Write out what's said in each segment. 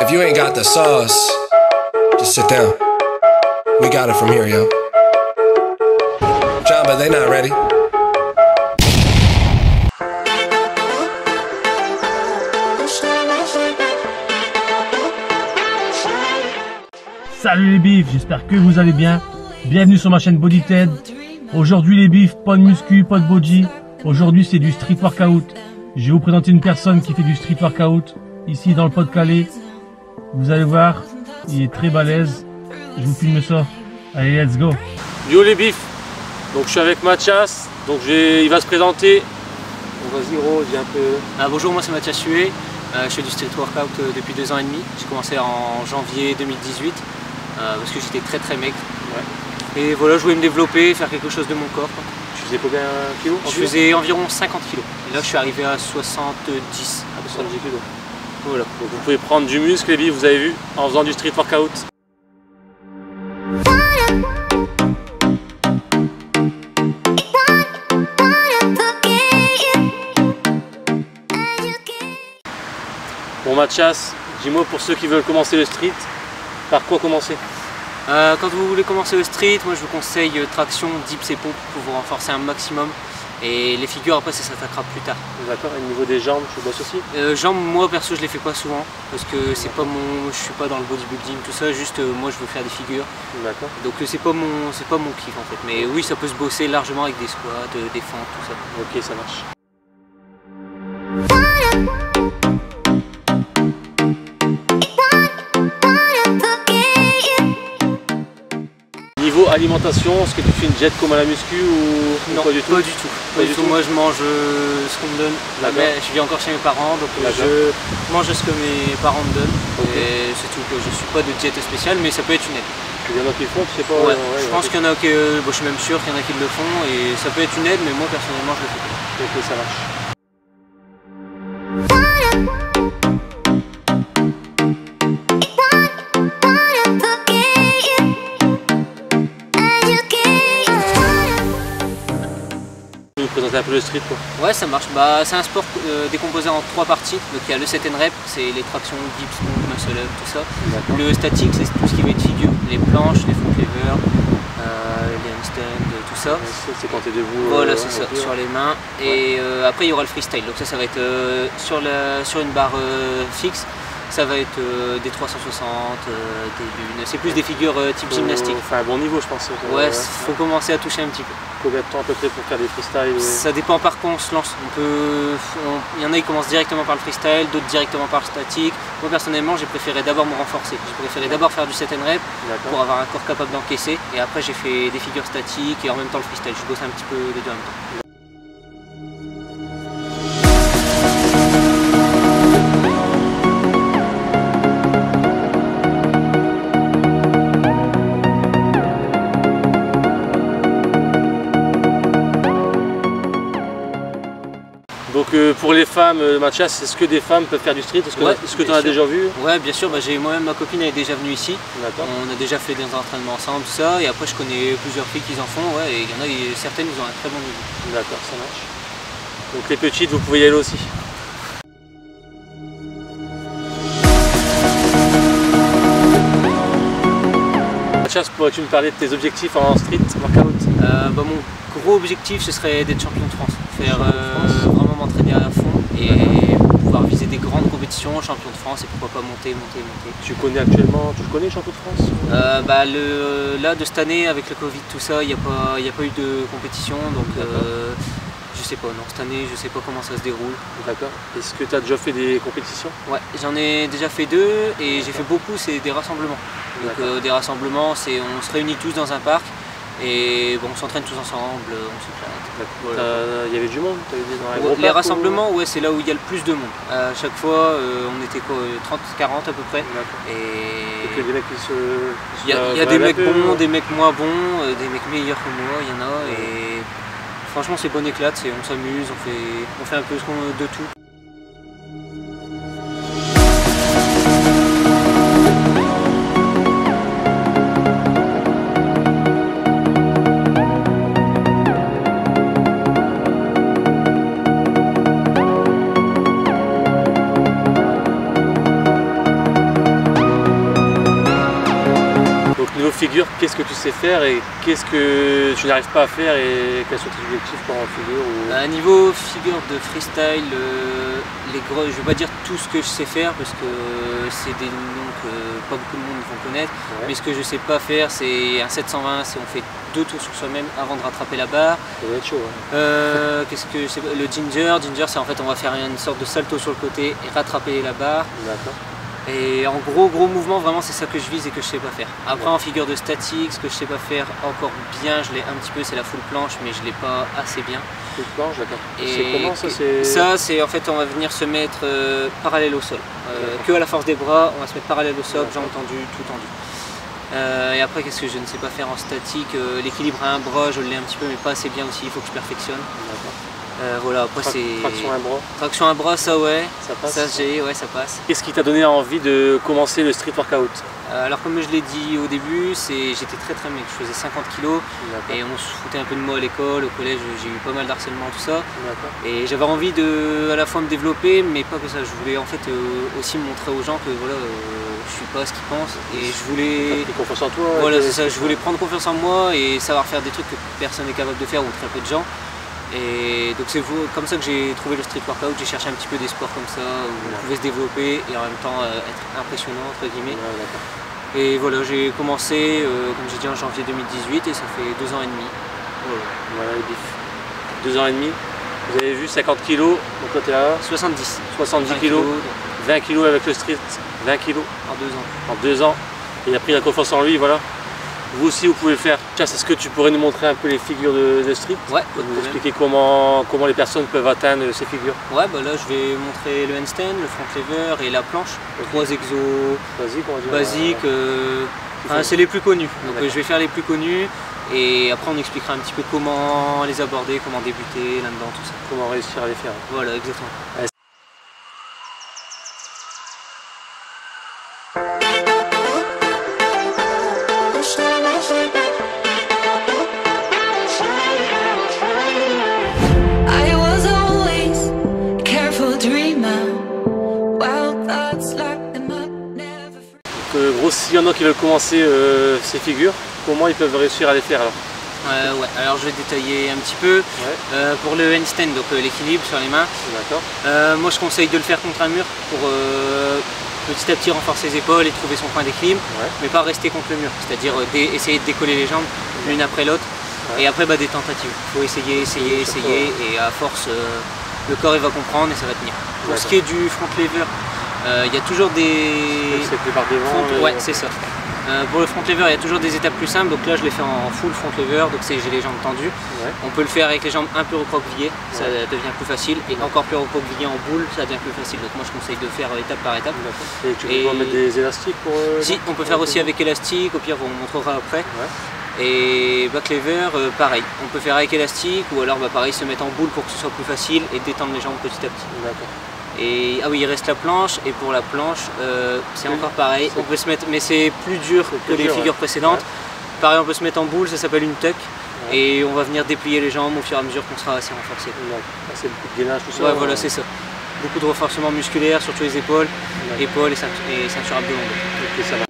If you ain't got the sauce, just sit down. We got it from here, yo. John, but they not ready. Salut les bifs, j'espère que vous allez bien. Bienvenue sur ma chaîne Body Ted. Aujourd'hui les bifs, pas de muscu, pas de body. Aujourd'hui c'est du street workout. Je vais vous présenter une personne qui fait du street workout ici dans le Pas-de-Calais. Vous allez voir, il est très balèze. Je vous filme ça. Allez, let's go. Yo les bifs, donc je suis avec Mathias, donc il va se présenter. Donc vas-y gros, dis un peu. Bonjour, moi c'est Mathias Sué, je fais du street workout depuis 2 ans et demi. J'ai commencé en janvier 2018 parce que j'étais très maigre. Ouais. Et voilà, je voulais me développer, faire quelque chose de mon corps. Tu faisais combien de kilos? Je faisais environ 50 kilos. Et là je suis arrivé à 70. À 70 kilos. Voilà, donc vous pouvez prendre du muscle les bifs, vous avez vu, en faisant du street workout. Bon Mathias, dis-moi pour ceux qui veulent commencer le street, par quoi commencer? Quand vous voulez commencer le street, moi je vous conseille traction, dips et pompes pour vous renforcer un maximum. Et les figures après ça s'attaquera plus tard. D'accord, et au niveau des jambes, tu bosses aussi? Jambes, moi perso je les fais pas souvent parce que c'est pas je suis pas dans le bodybuilding tout ça, juste moi je veux faire des figures. D'accord. Donc c'est pas mon kiff en fait. Mais oui, ça peut se bosser largement avec des squats, des fentes, tout ça. Ok, ça marche. Niveau alimentation, est-ce que tu fais une diète comme à la muscu ou non, pas du tout? Pas du tout. Pas du tout. Moi je mange ce qu'on me donne. Je vis encore chez mes parents, donc je mange ce que mes parents me donnent. Okay. Et c'est tout. Je suis pas de diète spéciale, mais ça peut être une aide. Il y en a qui le font, tu sais pas? Ouais, je pense qu'il y en a qui, je suis même sûr qu'il y en a qui le font et ça peut être une aide, mais moi personnellement je le fais pas. Ok, ça marche. Présenter un peu le street quoi. Ouais, ça marche. C'est un sport décomposé en 3 parties. Donc il y a le set and rep, c'est les tractions, dips, pompes, muscle up, tout ça. Le statique, c'est tout ce qui va être figure, les planches, les front levers, les handstands, tout ça. C'est quand tu es debout. Voilà, c'est ça, sur les mains. Et après il y aura le freestyle. Donc ça va être sur une barre fixe. Ça va être des 360, des lunes. C'est plus des figures type gymnastique. Enfin un bon niveau je pense. Ouais, faut commencer à toucher un petit peu. Combien de temps à peu près pour faire des freestyles? Ça dépend par quoi on se lance. Il y en a qui commencent directement par le freestyle, d'autres directement par le statique. Moi personnellement j'ai préféré d'abord me renforcer. J'ai préféré d'abord faire du set and rep pour avoir un corps capable d'encaisser. Et après j'ai fait des figures statiques et en même temps le freestyle. Je bosse un petit peu les deux en même temps. Donc pour les femmes, Mathias, est-ce que des femmes peuvent faire du street? Est-ce que tu en as déjà vu? Ouais, bien sûr, moi-même ma copine elle est déjà venue ici. On a déjà fait des entraînements ensemble, tout ça, et après je connais plusieurs filles qui en font, ouais, et il y en a certaines qui ont un très bon niveau. D'accord, ça marche. Donc les petites, vous pouvez y aller aussi. Mathias, pourrais-tu me parler de tes objectifs en street workout? Mon gros objectif ce serait d'être champion de France, faire vraiment m'entraîner à fond et pouvoir viser des grandes compétitions, champion de France et pourquoi pas monter. Tu connais actuellement, tu le connais champion de France? Là de cette année avec le Covid tout ça, il n'y a pas eu de compétition donc je sais pas, non, cette année je sais pas comment ça se déroule. D'accord. Est-ce que tu as déjà fait des compétitions? Ouais, j'en ai déjà fait 2 et j'ai fait beaucoup, c'est des rassemblements. Donc des rassemblements, on se réunit tous dans un parc. Et bon, on s'entraîne tous ensemble, on s'éclate. Voilà. Il y avait du monde? Les rassemblements, ouais, c'est là où il y a le plus de monde. À chaque fois, on était quoi, 30-40 à peu près. Et des mecs qui se... Il y a des mecs bons, des mecs moins bons, des mecs meilleurs que moi, il y en a. Et franchement, c'est bonne éclate, on s'amuse, on fait un peu de tout. Donc niveau figure, qu'est-ce que tu sais faire et qu'est-ce que tu n'arrives pas à faire et quels sont tes objectifs pour en figure ou... À niveau figure de freestyle, je vais pas dire tout ce que je sais faire parce que c'est des noms que pas beaucoup de monde vont connaître. Ouais. Mais ce que je sais pas faire, c'est un 720, c'est on fait 2 tours sur soi-même avant de rattraper la barre. Ça doit être chaud. Hein. Qu'est-ce que c'est? Le ginger, c'est en fait on va faire une sorte de salto sur le côté et rattraper la barre. D'accord. Et en gros mouvement, vraiment c'est ça que je vise et que je sais pas faire. Après en figure de statique, ce que je sais pas faire encore bien, je l'ai un petit peu, c'est la full planche, mais je l'ai pas assez bien. Full planche, d'accord. Et c'est comment ça? Ça c'est en fait on va venir se mettre parallèle au sol. Que à la force des bras, on va se mettre parallèle au sol, jambes tendues, tout tendu. Et après qu'est-ce que je ne sais pas faire en statique? L'équilibre à un bras, je l'ai un petit peu mais pas assez bien aussi, il faut que je perfectionne. Voilà, après c'est... Traction à un bras. Traction à un bras, ça ouais. Ça passe. Ouais, ça passe. Qu'est-ce qui t'a donné envie de commencer le street workout? Alors comme je l'ai dit au début, j'étais très maigre, je faisais 50 kg et on se foutait un peu de moi à l'école, au collège j'ai eu pas mal d'harcèlement, tout ça. Et j'avais envie de à la fois me développer, mais pas que ça, je voulais en fait aussi montrer aux gens que voilà, je suis pas ce qu'ils pensent et je voulais... T'as pris confiance en toi? Voilà, c'est ça, je voulais prendre confiance en moi et savoir faire des trucs que personne n'est capable de faire ou très peu de gens. Et donc c'est comme ça que j'ai trouvé le street workout, j'ai cherché un petit peu des sports comme ça où on pouvait se développer et en même temps être impressionnant entre guillemets. Et voilà, j'ai commencé, comme j'ai dit, en janvier 2018 et ça fait 2 ans et demi. Voilà les bifs. 2 ans et demi. Vous avez vu 50 kg, donc là t'es à 70 kg, 20 kg avec le street, 20 kg en 2 ans. En 2 ans. Et il a pris la confiance en lui, voilà. Vous aussi vous pouvez le faire. Est-ce que tu pourrais nous montrer un peu les figures de street? Ouais, nous expliquer comment les personnes peuvent atteindre ces figures? Ouais, bah là je vais montrer le handstand, le front lever et la planche. 3 exos basiques, c'est les plus connus. Donc je vais faire les plus connus et après on expliquera un petit peu comment les aborder, comment débuter là-dedans, tout ça. Comment réussir à les faire. Voilà, exactement. Ouais. Gros, s'il y en a qui veulent commencer ces figures, comment ils peuvent réussir à les faire alors? Ouais, alors je vais détailler un petit peu. Pour le handstand, donc l'équilibre sur les mains. D'accord. Moi je conseille de le faire contre un mur pour petit à petit renforcer les épaules et trouver son point d'équilibre, mais pas rester contre le mur, c'est-à-dire essayer de décoller les jambes l'une après l'autre. Et après des tentatives. Il faut essayer et à force le corps il va comprendre et ça va tenir. Pour ce qui est du front lever, il y a toujours des... C'est par devant. Ouais, c'est ça. Pour le front lever, il y a toujours des étapes plus simples. Donc là, je l'ai fait en full front lever, donc j'ai les jambes tendues. On peut le faire avec les jambes un peu recroquevillées, ça devient plus facile. Et encore plus recroquevillé en boule, ça devient plus facile. Donc moi, je conseille de faire étape par étape. Et tu peux pas mettre des élastiques pour... Si, on peut faire aussi avec élastique. Au pire, on montrera après. Et back lever, pareil. On peut faire avec élastique ou alors pareil, se mettre en boule pour que ce soit plus facile et détendre les jambes petit à petit. D'accord. Et ah oui, il reste la planche, et pour la planche, c'est encore pareil, on peut se mettre, mais c'est plus dur que les figures précédentes. Pareil, on peut se mettre en boule, ça s'appelle une tuck, et on va venir déplier les jambes au fur et à mesure qu'on sera assez renforcé. C'est beaucoup de gainage, tout ça. Ouais, voilà, c'est ça. Beaucoup de renforcement musculaire, surtout les épaules, épaules et ceinture abdominale. Ok, ça va.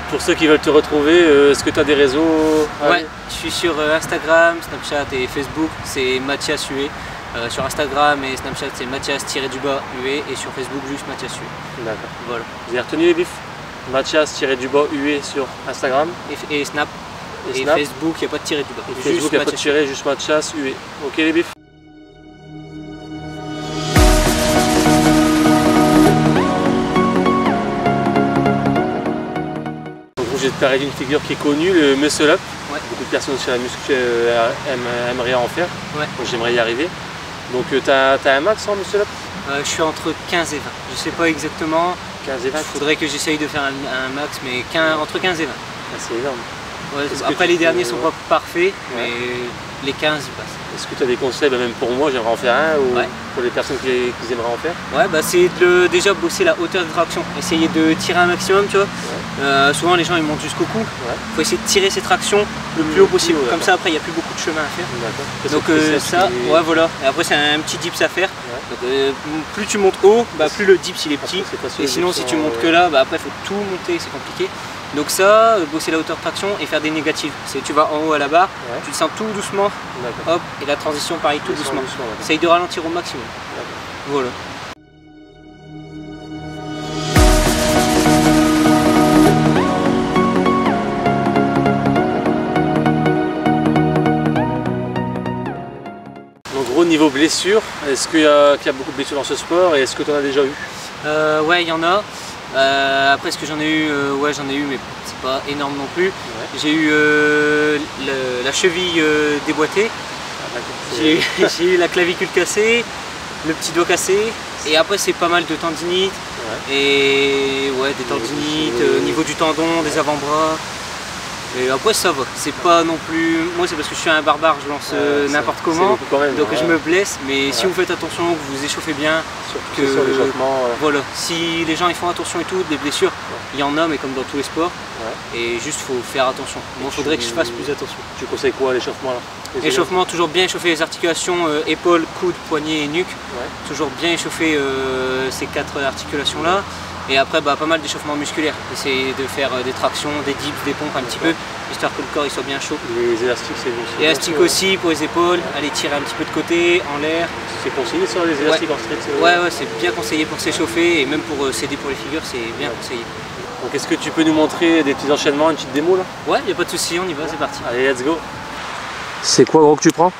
Pour ceux qui veulent te retrouver, est-ce que tu as des réseaux? Ouais, je suis sur Instagram, Snapchat et Facebook, c'est Mathias Huet. Sur Instagram et Snapchat, c'est Mathias-Huet et sur Facebook, juste Mathias Huet. D'accord. Voilà. Vous avez retenu les bifs? Mathias-Huet sur Instagram et Snap. Et Snap. Facebook, il n'y a pas de tiré du bas. Et Facebook, il n'y a pas de tiré, juste Mathias Huet. Ok les bifs? Je vais te parler d'une figure qui est connue, le muscle up. Beaucoup de personnes sur la muscu aimeraient en faire. Donc j'aimerais y arriver. Donc tu as un max en muscle up? Je suis entre 15 et 20. Je sais pas exactement. 15 et 20. Il faudrait que j'essaye de faire un max, mais entre 15 et 20. C'est énorme. Après les derniers sont pas parfaits, mais les 15 ils passent. Est-ce que tu as des conseils, même pour moi j'aimerais en faire un, ou pour les personnes qui aimeraient en faire? Ouais, bah c'est déjà bosser la hauteur de traction, essayer de tirer un maximum, tu vois. Souvent les gens ils montent jusqu'au cou, il faut essayer de tirer ces tractions le plus haut possible, comme ça après il n'y a plus beaucoup de chemin à faire. Donc ça, ouais voilà, et après c'est un petit dips à faire. Donc plus tu montes haut, bah, plus le dips il est petit, et sinon si tu montes que là, bah, après il faut tout monter, c'est compliqué. Donc ça, bosser la hauteur de traction et faire des négatives. C'est tu vas en haut à la barre, tu descends tout doucement, hop, et la transition pareil tout doucement. Essaye de ralentir au maximum. Voilà. Donc gros niveau blessure, est-ce qu'il y a beaucoup de blessures dans ce sport et est-ce que tu en as déjà eu? Ouais, il y en a. Après, est-ce que j'en ai eu? Ouais, j'en ai eu, mais c'est pas énorme non plus. J'ai eu la cheville déboîtée, j'ai eu la clavicule cassée, le petit doigt cassé, et après c'est pas mal de tendinites, et ouais, des tendinites au niveau du tendon, des avant-bras. Et après ça va, c'est pas non plus... Moi c'est parce que je suis un barbare, je lance n'importe comment, même, donc je me blesse, mais si vous faites attention, que vous échauffez bien, que voilà, si les gens ils font attention et tout, des blessures, il y en a mais comme dans tous les sports, et juste faut faire attention. Moi il faudrait que je fasse plus attention. Tu conseilles quoi l'échauffement là? Échauffement, toujours bien échauffer les articulations, épaules, coudes, poignets et nuque, toujours bien échauffer ces 4 articulations là. Et après, bah, pas mal d'échauffement musculaire. Essayer de faire des tractions, des dips, des pompes un petit peu, histoire que le corps il soit bien chaud. Les élastiques, c'est bon. Élastiques aussi pour les épaules, aller tirer un petit peu de côté, en l'air. C'est conseillé ça, les élastiques en street? Ouais, c'est bien conseillé pour s'échauffer et même pour s'aider pour les figures, c'est bien conseillé. Donc est-ce que tu peux nous montrer des petits enchaînements, une petite démo là? Ouais, il n'y a pas de souci, on y va, c'est parti. Allez, let's go. C'est quoi gros que tu prends?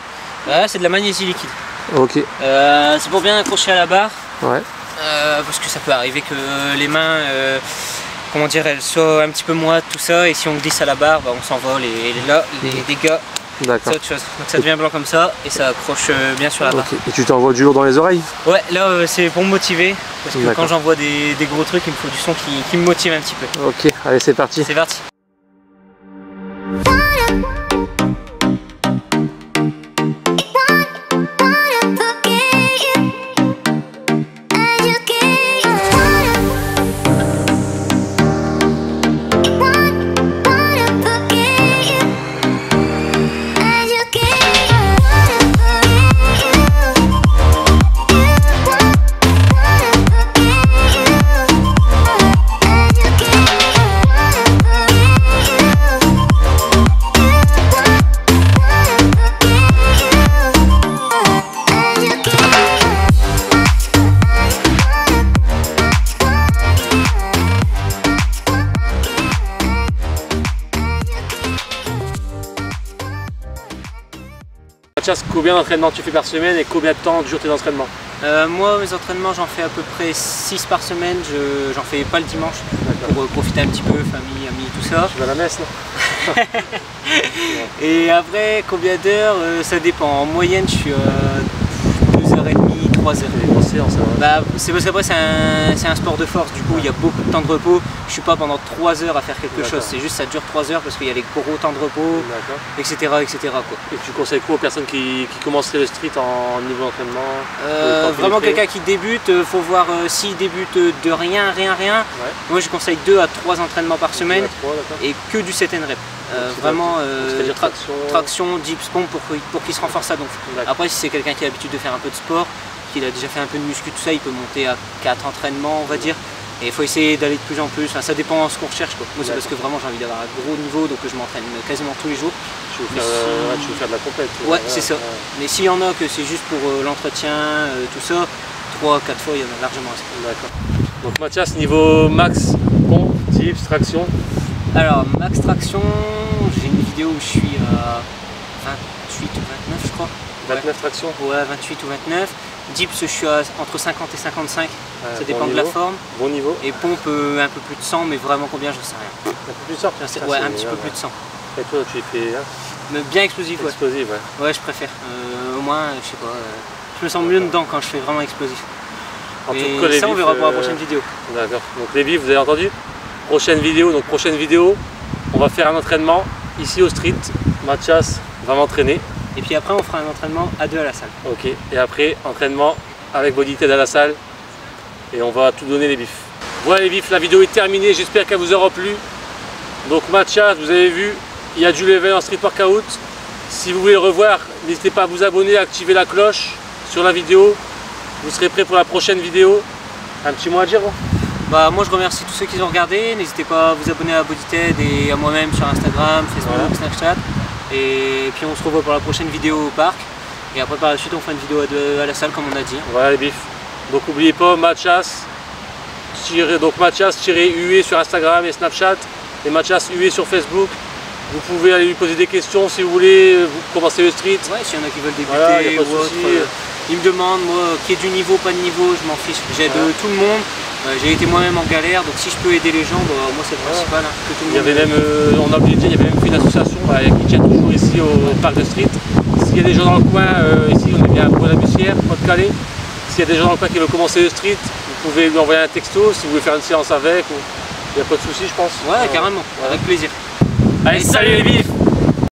C'est de la magnésie liquide. Ok. C'est pour bien accrocher à la barre. Ouais. Parce que ça peut arriver que les mains, comment dire, elles soient un petit peu moites, tout ça, et si on glisse à la barre, bah, on s'envole, et là, les dégâts, c'est autre chose. Donc ça devient blanc comme ça, et ça accroche bien sur la barre. Et tu t'envoies du lourd dans les oreilles? Ouais, là c'est pour me motiver, parce que quand j'envoie des gros trucs, il me faut du son qui me motive un petit peu. Ok, allez c'est parti. C'est parti. Combien d'entraînements tu fais par semaine et combien de temps durent tes entraînements? Moi mes entraînements j'en fais à peu près 6 par semaine, j'en fais pas le dimanche pour profiter un petit peu, famille, amis, tout ça. Tu vas à la messe non? Et après combien d'heures, ça dépend, en moyenne je suis à 2h30, 3h. Bah, c'est parce qu'après c'est un sport de force, du coup il y a beaucoup de temps de repos, je suis pas pendant 3 heures à faire quelque chose, c'est juste ça dure 3 heures parce qu'il y a les gros temps de repos, etc. Quoi. Et tu conseilles quoi aux personnes qui commenceraient le street en niveau d'entraînement? Vraiment quelqu'un qui débute, faut voir s'il débute de rien. Moi je conseille 2 à 3 entraînements par semaine et que du set and rep. Vraiment traction, dips, pompe pour qu'il se renforce sa gonfle. Après si c'est quelqu'un qui a l'habitude de faire un peu de sport, qu'il a déjà fait un peu de muscu, tout ça, il peut monter à 4 entraînements on va dire. Et il faut essayer d'aller de plus en plus, enfin, ça dépend de ce qu'on recherche quoi. Moi c'est parce que vraiment j'ai envie d'avoir un gros niveau, donc je m'entraîne quasiment tous les jours. Tu veux faire de la compète? Ouais, c'est ça. Mais s'il y en a que c'est juste pour l'entretien, tout ça, 3-4 fois il y en a largement assez. D'accord. Donc Mathias, niveau max, pompe, dips, traction? Alors max traction, j'ai une vidéo où je suis à 28 ou 29 je crois. 29 tractions? Ouais, 28 ou 29. Dips, je suis entre 50 et 55, ça dépend de la forme. Bon niveau. Et pompe, un peu plus de 100, mais vraiment combien, je sais rien. Un peu plus de 100? Ouais, un petit peu plus de 100. Et toi, tu fais bien explosif, ouais. Explosif, ouais. Ouais, je préfère. Au moins, je sais pas, je me sens mieux dedans quand je fais vraiment explosif. Et ça, on verra pour la prochaine vidéo. D'accord. Donc les bifs, vous avez entendu? Prochaine vidéo, on va faire un entraînement ici au street. Mathias va m'entraîner Et puis après on fera un entraînement à 2 à la salle. Ok, et après entraînement avec BodyTed à la salle. Et on va tout donner les bifs. Voilà les bifs, la vidéo est terminée, j'espère qu'elle vous aura plu. Donc Mathias, vous avez vu, il y a du level en street workout. Si vous voulez le revoir, n'hésitez pas à vous abonner, à activer la cloche sur la vidéo. Vous serez prêts pour la prochaine vidéo. Un petit mot à dire? Bah, moi je remercie tous ceux qui ont regardé. N'hésitez pas à vous abonner à BodyTed et à moi-même sur Instagram, Facebook, Snapchat. Et puis on se revoit pour la prochaine vidéo au parc. Et après par la suite on fera une vidéo à la salle comme on a dit. Voilà les bifs. Donc n'oubliez pas Mathias UE sur Instagram et Snapchat. Et Mathias UE sur Facebook. Vous pouvez aller lui poser des questions si vous voulez commencer le street. Ouais, s'il y en a qui veulent débuter voilà, y a pas de ou autre. Ils me demandent, moi, qu'il y ait du niveau, pas de niveau, je m'en fiche. J'aide tout le monde. J'ai été moi-même en galère, donc si je peux aider les gens, bah, moi c'est le principal. Hein, que tout le monde... Il y avait même, on a oublié de dire, il y avait même une association qui tient toujours ici au parc de street. S'il y a des gens dans le coin, ici on est bien à Bois-la-Bussière, Pas-de-Calais. S'il y a des gens dans le coin qui veulent commencer le street, vous pouvez lui envoyer un texto si vous voulez faire une séance avec. Il n'y a pas de souci, je pense. Ouais, carrément, avec plaisir. Allez, salut les bifs!